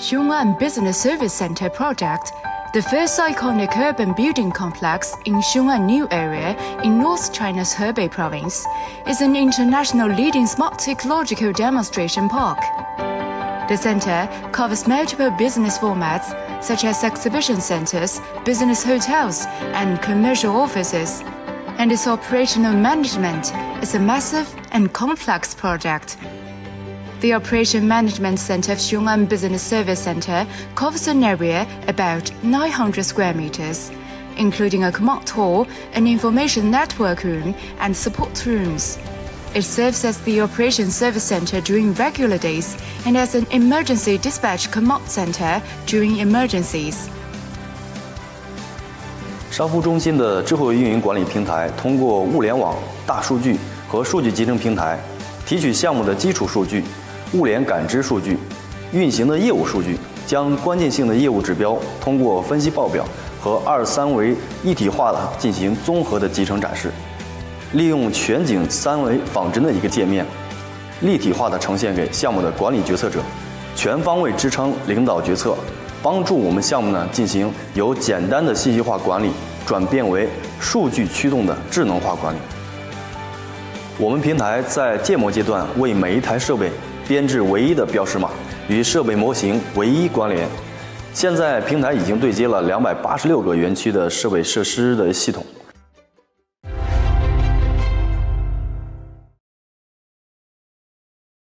Shungan Business Service Center project, the first iconic urban building complex in Shungan New Area in North China's Hebei province, is an international leading smart ecological demonstration park. The center covers multiple business formats such as exhibition centers, business hotels, and commercial offices, and its operational management is a massive and complex project. The Operation Management Center of Shungan Business Service Center covers an area about 900 square meters, including a command hall, an information network room, and support rooms. It serves as the Operation Service Center during regular days and as an emergency dispatch command center during emergencies. 商服中心的智慧运营管理平台通过物联网、大数据和数据集成平台，提取项目的基础数据、物联感知数据、运行的业务数据，将关键性的业务指标通过分析报表和2、3维一体化的进行综合的集成展示，利用全景3维仿真的一个界面，立体化的呈现给项目的管理决策者，全方位支撑领导决策，帮助我们项目进行由简单的信息化管理转变为数据驱动的智能化管理。我们平台在建模阶段为每一台设备编制唯一的标识码，与设备模型唯一关联。现在平台已经对接了286个园区的设备设施的系统。